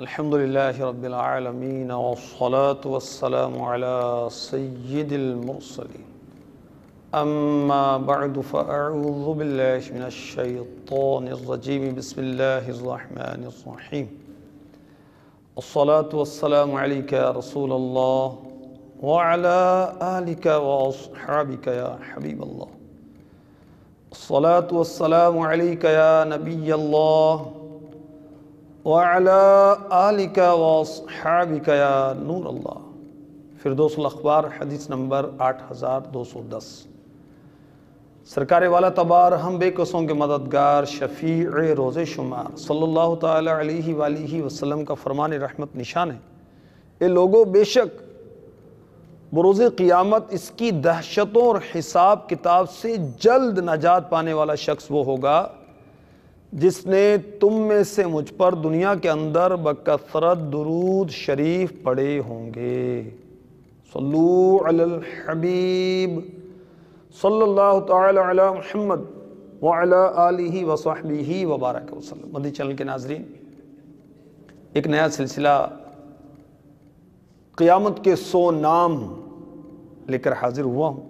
الحمدللہ رب العالمین والصلاة والسلام علی سید المرسلین اما بعد فاعوذ باللہ من الشیطان الرجیم بسم اللہ الرحمن الرحیم الصلاة والسلام علیک یا رسول اللہ وعلی آلک واصحابک یا حبیب اللہ الصلاة والسلام علیک یا نبی اللہ وَعَلَىٰ آلِكَ وَأَصْحَابِكَ يَا نور اللہ۔ فردوس الاخبار حدیث نمبر 8210۔ سرکار والا تبار ہم بے کسوں کے مددگار شفیع روز شمار صلی اللہ تعالی علیہ وآلہ وسلم کا فرمان رحمت نشان ہے۔ اے لوگو، بے شک بروز قیامت اس کی دہشتوں اور حساب کتاب سے جلد نجات پانے والا شخص وہ ہوگا جس نے تم میں سے مجھ پر دنیا کے اندر بکثرت درود شریف پڑھے ہوں گے۔ صلو علی الحبیب صلی اللہ تعالی علی محمد وعلی آلہ وصحبہ وبارک وسلم۔ مدنی چینل کے ناظرین، ایک نیا سلسلہ قیامت کے 100 نام لے کر حاضر ہوا ہوں۔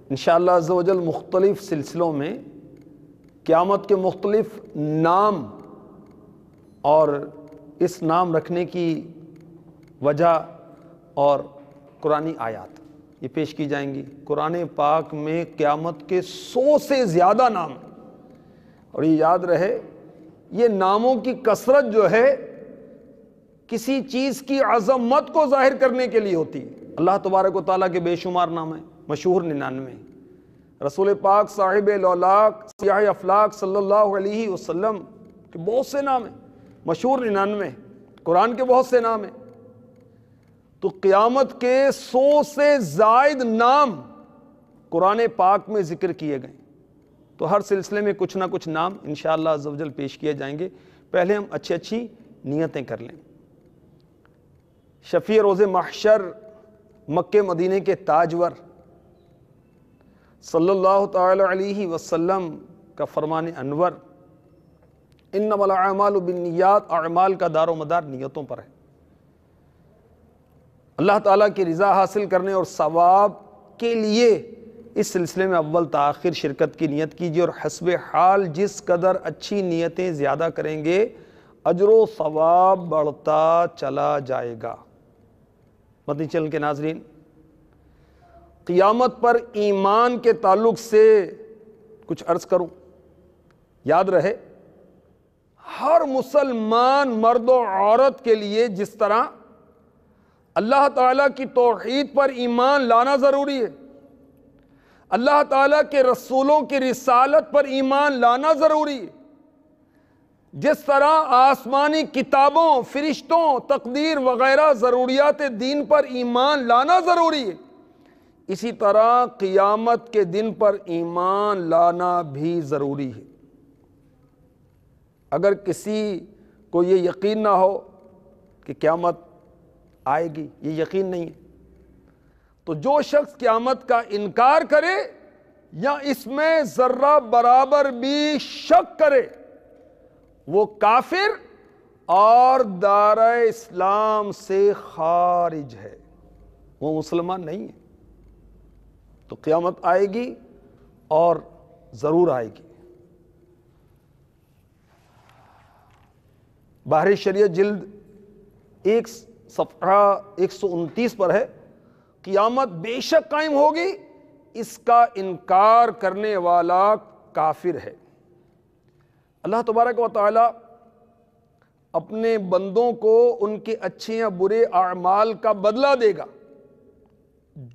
انشاءاللہ عز و جل مختلف سلسلوں میں قیامت کے مختلف نام اور اس نام رکھنے کی وجہ اور قرآنی آیات یہ پیش کی جائیں گی۔ قرآن پاک میں قیامت کے 100 سے زیادہ نام، اور یہ یاد رہے یہ ناموں کی کثرت جو ہے کسی چیز کی عظمت کو ظاہر کرنے کے لیے ہوتی ہے۔ اللہ تبارک و تعالیٰ کے بے شمار نام ہیں، مشہور 99۔ رسول پاک صاحب لولاک سیاہ افلاک صلی اللہ علیہ وسلم کے بہت سے نام ہیں، مشہور 99۔ قرآن کے بہت سے نام ہیں۔ تو قیامت کے 100 سے زائد نام قرآن پاک میں ذکر کیے گئے، تو ہر سلسلے میں کچھ نہ کچھ نام انشاءاللہ عز و جل پیش کیے جائیں گے۔ پہلے ہم اچھی نیتیں کر لیں۔ شفیع روز محشر، مکہ مدینے کے تاجور صلی اللہ تعالی علیہ وسلم کا فرمان انور، انما الاعمال بالنیات، اعمال کا دار و مدار نیتوں پر ہے۔ اللہ تعالیٰ کی رضا حاصل کرنے اور ثواب کے لیے اس سلسلے میں اول تاخیر شرکت کی نیت کیجیے، اور حسب حال جس قدر اچھی نیتیں زیادہ کریں گے اجر و ثواب بڑھتا چلا جائے گا۔ مدنی چینل کے ناظرین، قیامت پر ایمان کے تعلق سے کچھ عرض کروں۔ یاد رہے ہر مسلمان مرد و عورت کے لیے جس طرح اللہ تعالیٰ کی توحید پر ایمان لانا ضروری ہے، اللہ تعالیٰ کے رسولوں کی رسالت پر ایمان لانا ضروری ہے، جس طرح آسمانی کتابوں، فرشتوں، تقدیر وغیرہ ضروریات دین پر ایمان لانا ضروری ہے، اسی طرح قیامت کے دن پر ایمان لانا بھی ضروری ہے۔ اگر کسی کو یہ یقین نہ ہو کہ قیامت آئے گی، یہ یقین نہیں ہے، تو جو شخص قیامت کا انکار کرے یا اس میں ذرہ برابر بھی شک کرے وہ کافر اور دائرہ اسلام سے خارج ہے، وہ مسلمان نہیں ہے۔ تو قیامت آئے گی اور ضرور آئے گی۔ بحر شریعت جلد 1 صفحہ 129 پر ہے، قیامت بے شک قائم ہوگی، اس کا انکار کرنے والا کافر ہے۔ اللہ تبارک و تعالی اپنے بندوں کو ان کے اچھے یا برے اعمال کا بدلہ دے گا۔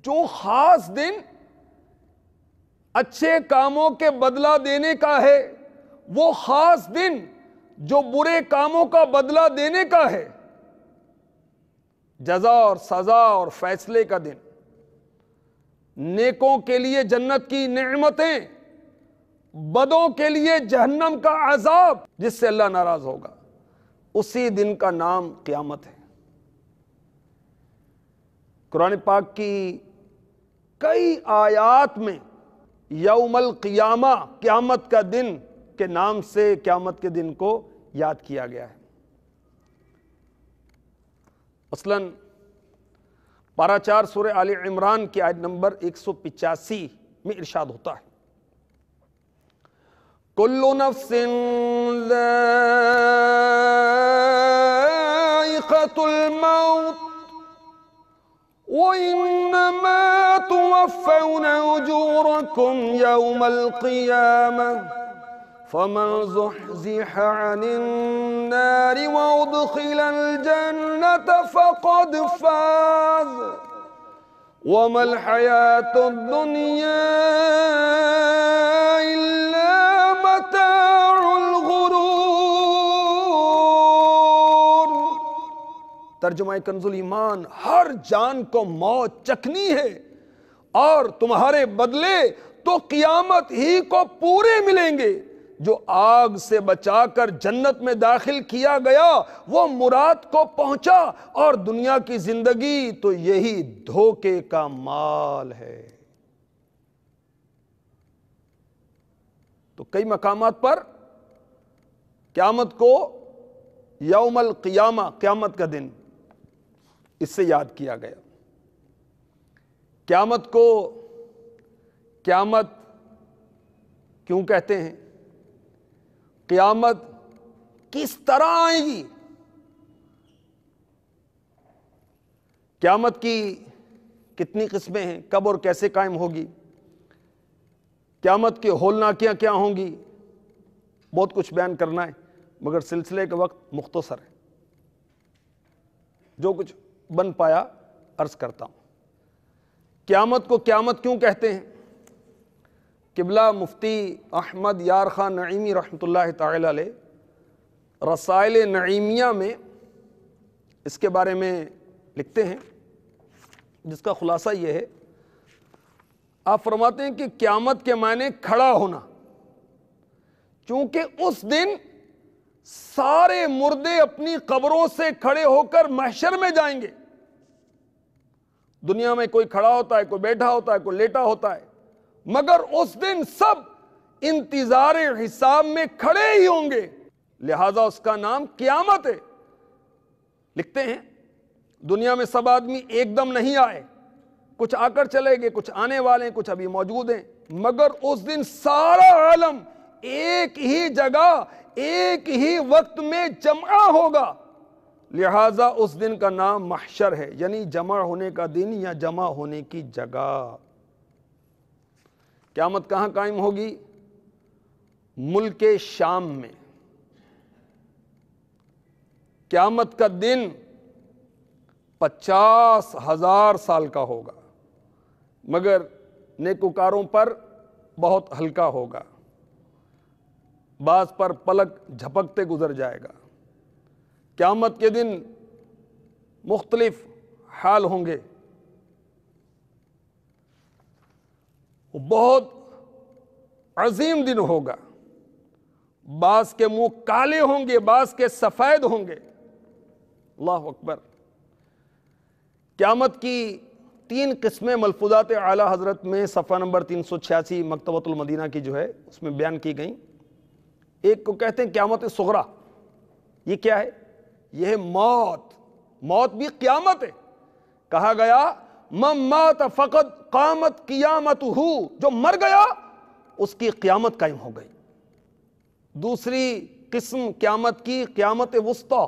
جو خاص دن اچھے کاموں کے بدلہ دینے کا ہے، وہ خاص دن جو برے کاموں کا بدلہ دینے کا ہے، جزا اور سزا اور فیصلے کا دن، نیکوں کے لیے جنت کی نعمتیں، بدوں کے لیے جہنم کا عذاب جس سے اللہ ناراض ہوگا، اسی دن کا نام قیامت ہے۔ قرآن پاک کی کئی آیات میں یوم القیامہ، قیامت کا دن کے نام سے قیامت کے دن کو یاد کیا گیا ہے۔ مثلاً پارہ 4 سورہ آل عمران کی آیت نمبر 185 میں ارشاد ہوتا ہے، کل نفس ذائقۃ الموت وإنما توفون أجوركم يوم القيامة فمن زحزح عن النار وأدخل الجنة فقد فاز وما الحياة الدنيا إلا متاع الغرور۔ ترجمہ کنز الایمان، ہر جان کو موت چکھنی ہے اور تمہارے بدلے تو قیامت ہی کو پورے ملیں گے۔ جو آگ سے بچا کر جنت میں داخل کیا گیا وہ مراد کو پہنچا، اور دنیا کی زندگی تو یہی دھوکے کا مال ہے۔ تو کئی مقامات پر قیامت کو یوم القیامہ، قیامت کا دن، اس سے یاد کیا گیا۔ قیامت کو قیامت کیوں کہتے ہیں؟ قیامت کس طرح آئے گی؟ قیامت کی کتنی قسمیں ہیں؟ کب اور کیسے قائم ہوگی؟ قیامت کے ہولناکیاں کیا ہوں گی؟ بہت کچھ بیان کرنا ہے، مگر سلسلے کا وقت مختصر ہے۔ جو کچھ بن پایا عرض کرتا ہوں۔ قیامت کو قیامت کیوں کہتے ہیں؟ قبلہ مفتی احمد یار خان نعیمی رحمۃ اللہ تعالی علیہ رسائل نعیمیہ میں اس کے بارے میں لکھتے ہیں، جس کا خلاصہ یہ ہے، آپ فرماتے ہیں کہ قیامت کے معنی کھڑا ہونا، چونکہ اس دن سارے مردے اپنی قبروں سے کھڑے ہو کر محشر میں جائیں گے۔ دنیا میں کوئی کھڑا ہوتا ہے، کوئی بیٹھا ہوتا ہے، کوئی لیٹا ہوتا ہے، مگر اس دن سب انتظار حساب میں کھڑے ہی ہوں گے، لہذا اس کا نام قیامت ہے۔ لکھتے ہیں دنیا میں سب آدمی ایک دم نہیں آئے، کچھ آ کر چلے گئے، کچھ آنے والے ہیں، کچھ ابھی موجود ہیں، مگر اس دن سارا عالم ایک ہی جگہ ایک ہی وقت میں جمع ہوگا، لہذا اس دن کا نام محشر ہے، یعنی جمع ہونے کا دن یا جمع ہونے کی جگہ۔ قیامت کہاں قائم ہوگی؟ ملک شام میں۔ قیامت کا دن 50,000 سال کا ہوگا، مگر نیکوکاروں پر بہت ہلکا ہوگا، بعض پر پلک جھپکتے گزر جائے گا۔ قیامت کے دن مختلف حال ہوں گے، بہت عظیم دن ہوگا، بعض کے منہ کالے ہوں گے، بعض کے سفید ہوں گے۔ اللہ اکبر۔ قیامت کی 3 قسمیں ملفوظات اعلی حضرت میں صفحہ نمبر 386 مکتبۃ المدینہ کی جو ہے اس میں بیان کی گئیں۔ ایک کو کہتے ہیں قیامت صغریٰ۔ یہ کیا ہے؟ یہ ہے موت۔ موت بھی قیامت ہے۔ کہا گیا من مات فقد قامت قیامتہ، جو مر گیا اس کی قیامت قائم ہو گئی۔ دوسری قسم قیامت کی قیامت وسطیٰ،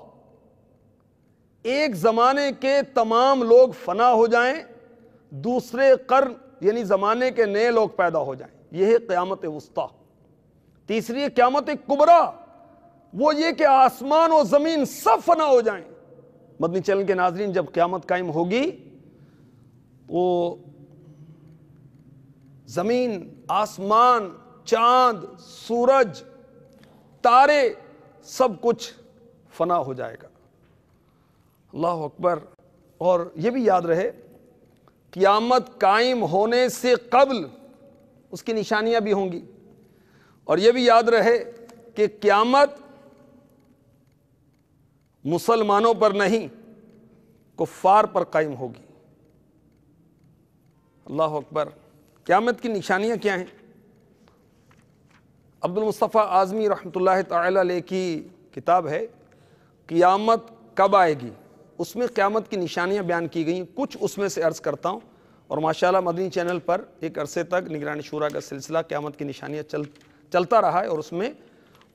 ایک زمانے کے تمام لوگ فنا ہو جائیں، دوسرے قرن یعنی زمانے کے نئے لوگ پیدا ہو جائیں، یہ ہے قیامت وسطیٰ۔ تیسری قیامت کبریٰ، وہ یہ کہ آسمان و زمین سب فنا ہو جائیں۔ مدنی چینل کے ناظرین، جب قیامت قائم ہوگی وہ زمین، آسمان، چاند، سورج، تارے، سب کچھ فنا ہو جائے گا۔ اللہ اکبر۔ اور یہ بھی یاد رہے قیامت قائم ہونے سے قبل اس کی نشانیاں بھی ہوں گی، اور یہ بھی یاد رہے کہ قیامت مسلمانوں پر نہیں کفار پر قائم ہوگی۔ اللہ اکبر۔ قیامت کی نشانیاں کیا ہیں؟ عبد المصطفیٰ اعظمی رحمۃ اللہ تعالی علیہ کی کتاب ہے قیامت کب آئے گی، اس میں قیامت کی نشانیاں بیان کی گئی ہیں، کچھ اس میں سے عرض کرتا ہوں۔ اور ماشاءاللہ مدنی چینل پر ایک عرصے تک نگران شورا کا سلسلہ قیامت کی نشانیاں چلتا رہا ہے، اور اس میں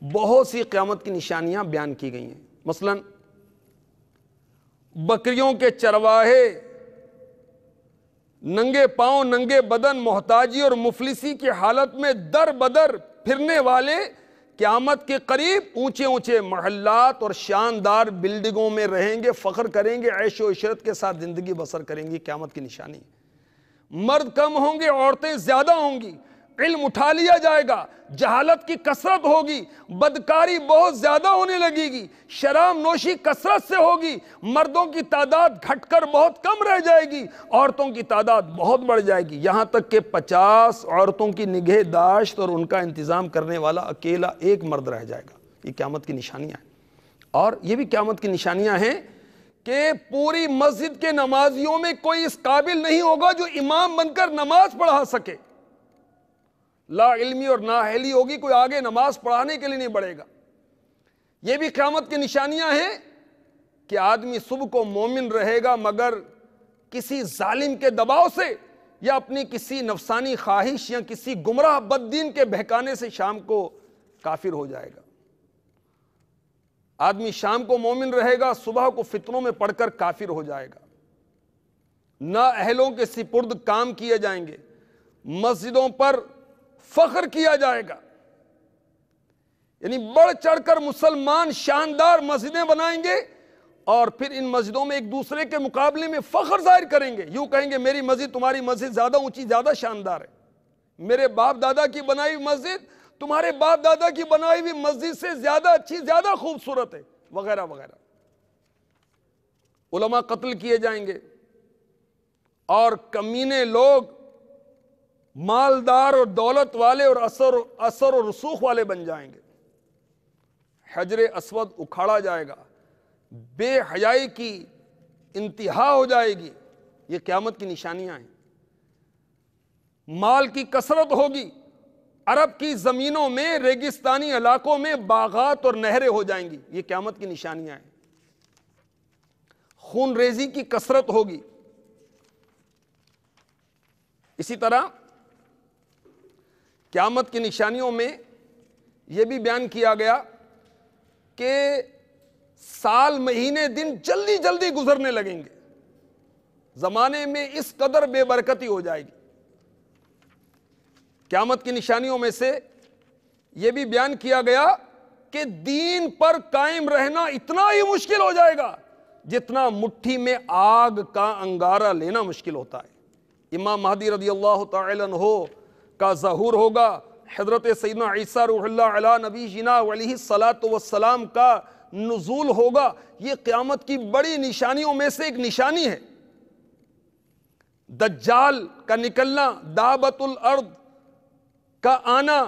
بہت سی قیامت کی نشانیاں بیان کی گئی ہیں۔ مثلا بکریوں کے چرواہے ننگے پاؤں ننگے بدن محتاجی اور مفلسی کی حالت میں در بدر پھرنے والے قیامت کے قریب اونچے اونچے محلات اور شاندار بلڈنگوں میں رہیں گے، فخر کریں گے، عیش و عشرت کے ساتھ زندگی بسر کریں گے۔ قیامت کی نشانی، مرد کم ہوں گے، عورتیں زیادہ ہوں گی، علم اٹھا لیا جائے گا، جہالت کی کثرت ہوگی، بدکاری بہت زیادہ ہونے لگے گی، شراب نوشی کثرت سے ہوگی، مردوں کی تعداد گھٹ کر بہت کم رہ جائے گی، عورتوں کی تعداد بہت بڑھ جائے گی، یہاں تک کہ 50 عورتوں کی نگہداشت اور ان کا انتظام کرنے والا اکیلا ایک مرد رہ جائے گا۔ یہ قیامت کی نشانیاں ہیں۔ اور یہ بھی قیامت کی نشانیاں ہیں کہ پوری مسجد کے نمازیوں میں کوئی اس قابل نہیں ہوگا جو امام بن کر نماز پڑھا سکے، لا علمی اور نااہلی ہوگی، کوئی آگے نماز پڑھانے کے لیے نہیں بڑھے گا۔ یہ بھی قیامت کی نشانیاں ہیں کہ آدمی صبح کو مومن رہے گا مگر کسی ظالم کے دباؤ سے یا اپنی کسی نفسانی خواہش یا کسی گمراہ بددین کے بہکانے سے شام کو کافر ہو جائے گا۔ آدمی شام کو مومن رہے گا، صبح کو فتنوں میں پڑھ کر کافر ہو جائے گا۔ نااہلوں کے سپرد کام کیے جائیں گے، مسجدوں پر فخر کیا جائے گا، یعنی بڑھ چڑھ کر مسلمان شاندار مسجدیں بنائیں گے اور پھر ان مسجدوں میں ایک دوسرے کے مقابلے میں فخر ظاہر کریں گے، یوں کہیں گے میری مسجد تمہاری مسجد زیادہ اونچی زیادہ شاندار ہے، میرے باپ دادا کی بنائی ہوئی مسجد تمہارے باپ دادا کی بنائی ہوئی مسجد سے زیادہ اچھی زیادہ خوبصورت ہے، وغیرہ وغیرہ۔ علماء قتل کیے جائیں گے اور کمینے لوگ مالدار اور دولت والے اور اثر و رسوخ والے بن جائیں گے، حجر اسود اکھاڑا جائے گا، بے حیائی کی انتہا ہو جائے گی۔ یہ قیامت کی نشانیاں ہیں۔ مال کی کثرت ہوگی، عرب کی زمینوں میں ریگستانی علاقوں میں باغات اور نہریں ہو جائیں گی، یہ قیامت کی نشانیاں ہیں۔ خون ریزی کی کثرت ہوگی۔ اسی طرح قیامت کی نشانیوں میں یہ بھی بیان کیا گیا کہ سال مہینے دن جلدی جلدی گزرنے لگیں گے، زمانے میں اس قدر بے برکتی ہو جائے گی۔ قیامت کی نشانیوں میں سے یہ بھی بیان کیا گیا کہ دین پر قائم رہنا اتنا ہی مشکل ہو جائے گا جتنا مٹھی میں آگ کا انگارہ لینا مشکل ہوتا ہے۔ امام مہدی رضی اللہ تعالی عنہ کا ظہور ہوگا، حضرت سیدنا عیسیٰ روح اللہ علی نبی جنا علیہ الصلاۃ والسلام کا نزول ہوگا، یہ قیامت کی بڑی نشانیوں میں سے ایک نشانی ہے۔ دجال کا نکلنا، دابت الارض کا آنا،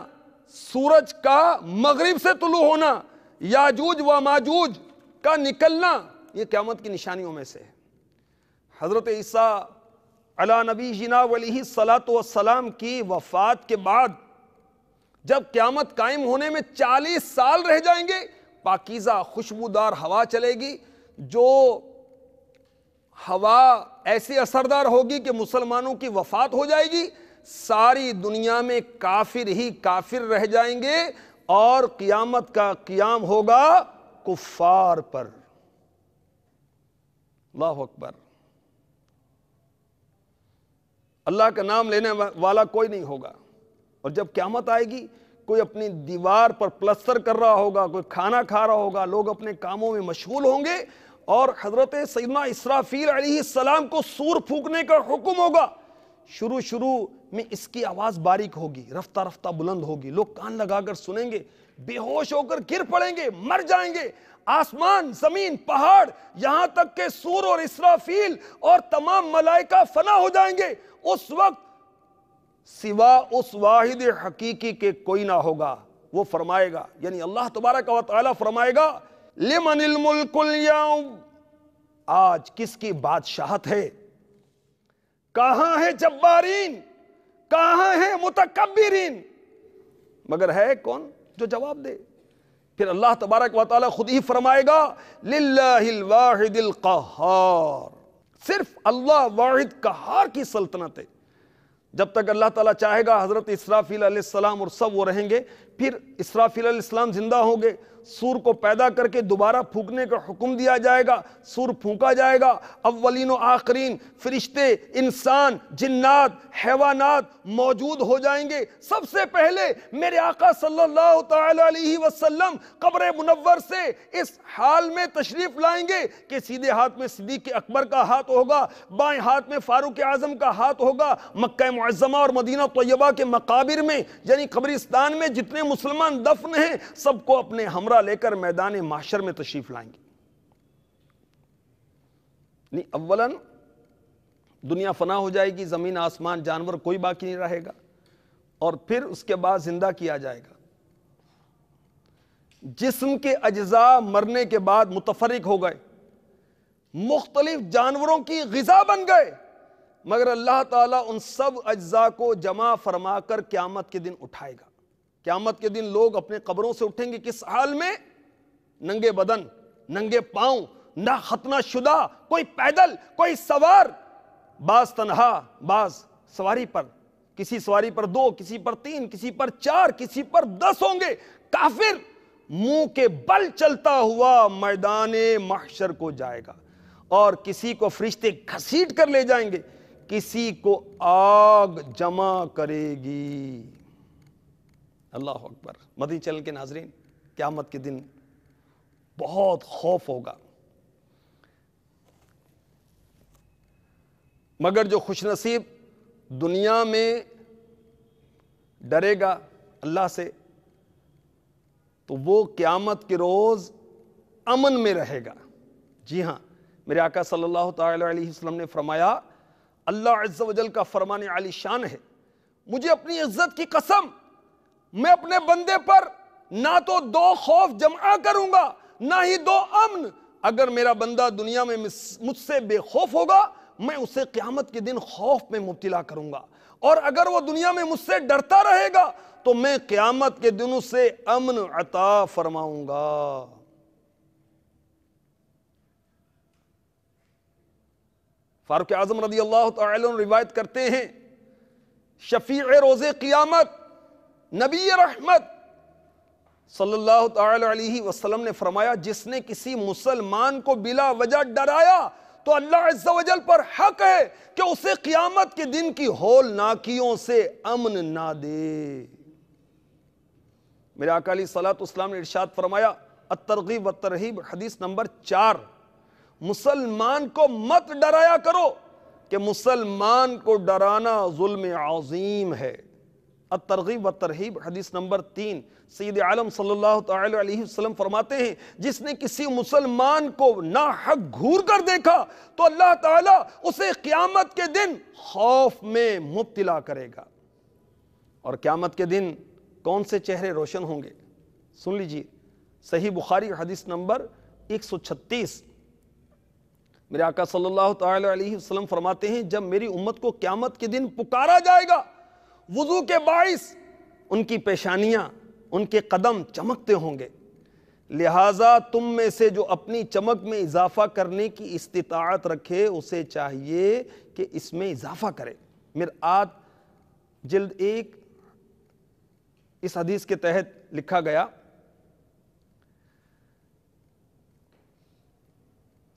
سورج کا مغرب سے طلوع ہونا، یاجوج و ماجوج کا نکلنا، یہ قیامت کی نشانیوں میں سے ہے۔ حضرت عیسیٰ علی نبی جنا علیہ الصلاۃ والسلام کی وفات کے بعد جب قیامت قائم ہونے میں 40 سال رہ جائیں گے، پاکیزہ خوشبودار ہوا چلے گی، جو ہوا ایسی اثردار ہوگی کہ مسلمانوں کی وفات ہو جائے گی، ساری دنیا میں کافر ہی کافر رہ جائیں گے اور قیامت کا قیام ہوگا کفار پر۔ اللہ اکبر۔ اللہ کا نام لینے والا کوئی نہیں ہوگا، اور جب قیامت آئے گی کوئی اپنی دیوار پر پلستر کر رہا ہوگا، کوئی کھانا کھا رہا ہوگا، لوگ اپنے کاموں میں مشغول ہوں گے، اور حضرت سیدنا اسرافیل علیہ السلام کو سور پھونکنے کا حکم ہوگا۔ شروع میں اس کی آواز باریک ہوگی، رفتہ رفتہ بلند ہوگی، لوگ کان لگا کر سنیں گے، بے ہوش ہو کر گر پڑیں گے، مر جائیں گے، آسمان زمین پہاڑ یہاں تک کہ سور اور اسرافیل اور تمام ملائکہ فنا ہو جائیں گے۔ اس وقت سوا اس واحد حقیقی کے کوئی نہ ہوگا، وہ فرمائے گا، یعنی اللہ تبارک و تعالی فرمائے گا، لمن الملک اليوم، آج کس کی بادشاہت ہے؟ کہاں ہے جبارین؟ کہاں ہے متکبرین؟ مگر ہے کون جو جواب دے؟ پھر اللہ تبارک و تعالیٰ خود ہی فرمائے گا للہ الواحد القہار، صرف اللہ واحد قہار کی سلطنت ہے۔ جب تک اللہ تعالیٰ چاہے گا حضرت اسرافیل علیہ السلام اور سب وہ رہیں گے، پھر اسرافیل علیہ السلام زندہ ہوں گے، سور کو پیدا کر کے دوبارہ پھونکنے کا حکم دیا جائے گا، سور پھونکا جائے گا، اولین و آخرین فرشتے، انسان، جنات، حیوانات موجود ہو جائیں گے۔ سب سے پہلے میرے آقا صلی اللہ تعالی علیہ وسلم قبر منور سے اس حال میں تشریف لائیں گے کہ سیدھے ہاتھ میں صدیق اکبر کا ہاتھ ہوگا، بائیں ہاتھ میں فاروق اعظم کا ہاتھ ہوگا۔ مکہ معظمہ اور مدینہ طیبہ کے مقابر میں یعنی قبرستان میں جتنے مسلمان دفن ہیں سب کو اپنے ہمراہ لے کر میدان محشر میں تشریف لائیں گے۔ اولاً دنیا فنا ہو جائے گی، زمین آسمان جانور کوئی باقی نہیں رہے گا، اور پھر اس کے بعد زندہ کیا جائے گا۔ جسم کے اجزاء مرنے کے بعد متفرق ہو گئے، مختلف جانوروں کی غذا بن گئے، مگر اللہ تعالیٰ ان سب اجزاء کو جمع فرما کر قیامت کے دن اٹھائے گا۔ قیامت کے دن لوگ اپنے قبروں سے اٹھیں گے کس حال میں؟ ننگے بدن، ننگے پاؤں، نہ ختنہ شدہ، کوئی پیدل، کوئی سوار، بعض تنہا، بعض سواری پر، کسی سواری پر 2، کسی پر 3، کسی پر 4، کسی پر 10 ہوں گے۔ کافر منہ کے بل چلتا ہوا میدان محشر کو جائے گا، اور کسی کو فرشتے گھسیٹ کر لے جائیں گے، کسی کو آگ جمع کرے گی۔ اللہ اکبر۔ مدنی چینل کے ناظرین، قیامت کے دن بہت خوف ہوگا، مگر جو خوش نصیب دنیا میں ڈرے گا اللہ سے تو وہ قیامت کے روز امن میں رہے گا۔ جی ہاں، میرے آقا صلی اللہ تعالی علیہ وسلم نے فرمایا، اللہ عز و جل کا فرمان عالی شان ہے، مجھے اپنی عزت کی قسم، میں اپنے بندے پر نہ تو 2 خوف جمع کروں گا نہ ہی 2 امن۔ اگر میرا بندہ دنیا میں مجھ سے بے خوف ہوگا، میں اسے قیامت کے دن خوف میں مبتلا کروں گا، اور اگر وہ دنیا میں مجھ سے ڈرتا رہے گا تو میں قیامت کے دن اسے امن عطا فرماؤں گا۔ فاروق اعظم رضی اللہ تعالی عنہ روایت کرتے ہیں، شفیع روز قیامت نبی رحمت صلی اللہ تعالی علیہ وسلم نے فرمایا، جس نے کسی مسلمان کو بلا وجہ ڈرایا تو اللہ عز و جل پر حق ہے کہ اسے قیامت کے دن کی ہولناکیوں سے امن نہ دے۔ میرے آقا علیہ الصلوۃ والسلام نے ارشاد فرمایا، الترغیب والترہیب حدیث نمبر 4، مسلمان کو مت ڈرایا کرو کہ مسلمان کو ڈرانا ظلم عظیم ہے۔ الترغیب والترہیب حدیث نمبر 3، سید عالم صلی اللہ تعالی علیہ وسلم فرماتے ہیں، جس نے کسی مسلمان کو ناحق گھور کر دیکھا تو اللہ تعالیٰ اسے قیامت کے دن خوف میں مبتلا کرے گا۔ اور قیامت کے دن کون سے چہرے روشن ہوں گے؟ سن لیجئے، صحیح بخاری حدیث نمبر 136، میرے آقا صلی اللہ تعالی علیہ وسلم فرماتے ہیں، جب میری امت کو قیامت کے دن پکارا جائے گا، وضو کے باعث ان کی پیشانیاں، ان کے قدم چمکتے ہوں گے، لہٰذا تم میں سے جو اپنی چمک میں اضافہ کرنے کی استطاعت رکھے اسے چاہیے کہ اس میں اضافہ کرے۔ مرآت جلد 1 اس حدیث کے تحت لکھا گیا،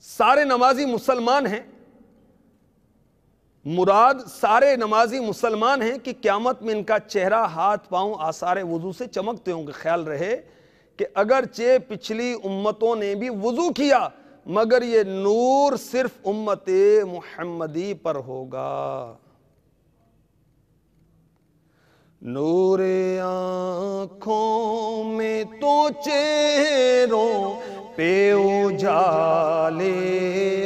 سارے نمازی مسلمان ہیں، مراد سارے نمازی مسلمان ہیں کہ قیامت میں ان کا چہرہ، ہاتھ، پاؤں آثار وضو سے چمکتے ہوں گے۔ خیال رہے کہ اگرچہ پچھلی امتوں نے بھی وضو کیا مگر یہ نور صرف امت محمدی پر ہوگا۔ نور آنکھوں میں تو چہروں پہ اجالے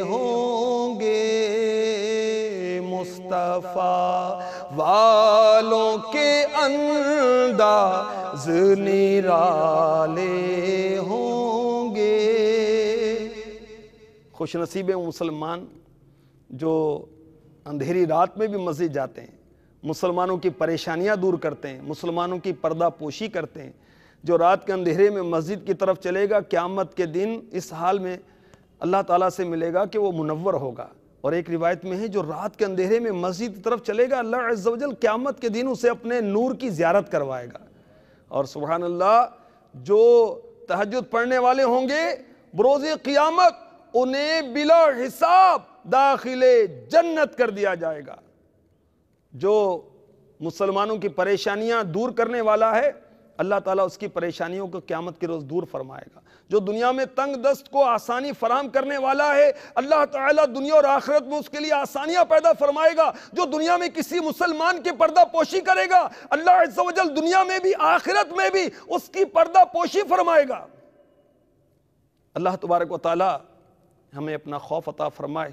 ہوں گے، مصطفیٰ والوں کے انداز نرالے ہوں گے۔ خوش نصیب ہیں مسلمان جو اندھیری رات میں بھی مسجد جاتے ہیں، مسلمانوں کی پریشانیاں دور کرتے ہیں، مسلمانوں کی پردہ پوشی کرتے ہیں، جو رات کے اندھیرے میں مسجد کی طرف چلے گا قیامت کے دن اس حال میں اللہ تعالیٰ سے ملے گا کہ وہ منور ہوگا۔ اور ایک روایت میں ہے جو رات کے اندھیرے میں مسجد کی طرف چلے گا اللہ عز و جل قیامت کے دن اسے اپنے نور کی زیارت کروائے گا۔ اور سبحان اللہ جو تہجد پڑھنے والے ہوں گے بروز قیامت انہیں بلا حساب داخل جنت کر دیا جائے گا۔ جو مسلمانوں کی پریشانیاں دور کرنے والا ہے اللہ تعالیٰ اس کی پریشانیوں کو قیامت کے روز دور فرمائے گا۔ جو دنیا میں تنگ دست کو آسانی فراہم کرنے والا ہے اللہ تعالیٰ دنیا اور آخرت میں اس کے لیے آسانیاں پیدا فرمائے گا۔ جو دنیا میں کسی مسلمان کی پردہ پوشی کرے گا اللہ عز و جل دنیا میں بھی آخرت میں بھی اس کی پردہ پوشی فرمائے گا۔ اللہ تبارک و تعالیٰ ہمیں اپنا خوف عطا فرمائے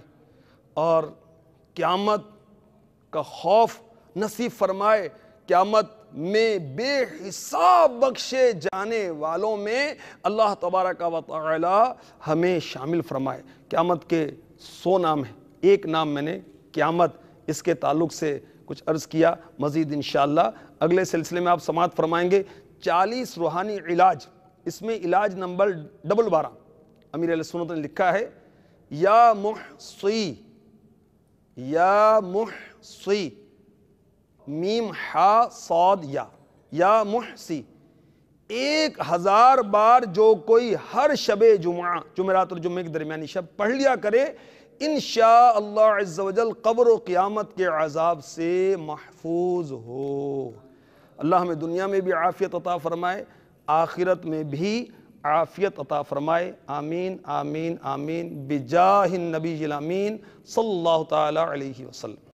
اور قیامت کا خوف نصیب فرمائے۔ قیامت میں بے حساب بخشے جانے والوں میں اللہ تبارک و تعالی ہمیں شامل فرمائے۔ قیامت کے 100 نام ہیں، ایک نام میں نے قیامت اس کے تعلق سے کچھ عرض کیا، مزید انشاءاللہ اگلے سلسلے میں آپ سماعت فرمائیں گے۔ 40 روحانی علاج، اس میں علاج نمبر 12 امیر اہل سنت نے لکھا ہے، یا محصی، یا محصی، میم ہا صاد یا محسی، 1000 بار جو کوئی ہر شب جمعہ، جمعرات اور جمعے کے درمیانی شب پڑھ لیا کرے انشاءاللہ عز و جل قبر و قیامت کے عذاب سے محفوظ ہو۔ اللہ ہمیں دنیا میں بھی عافیت عطا فرمائے، آخرت میں بھی عافیت عطا فرمائے، آمین آمین آمین بجاہ النبی الامین صلی اللہ تعالی علیہ وسلم۔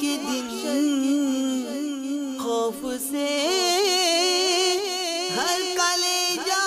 کے دن خوف سے ہر کلیجہ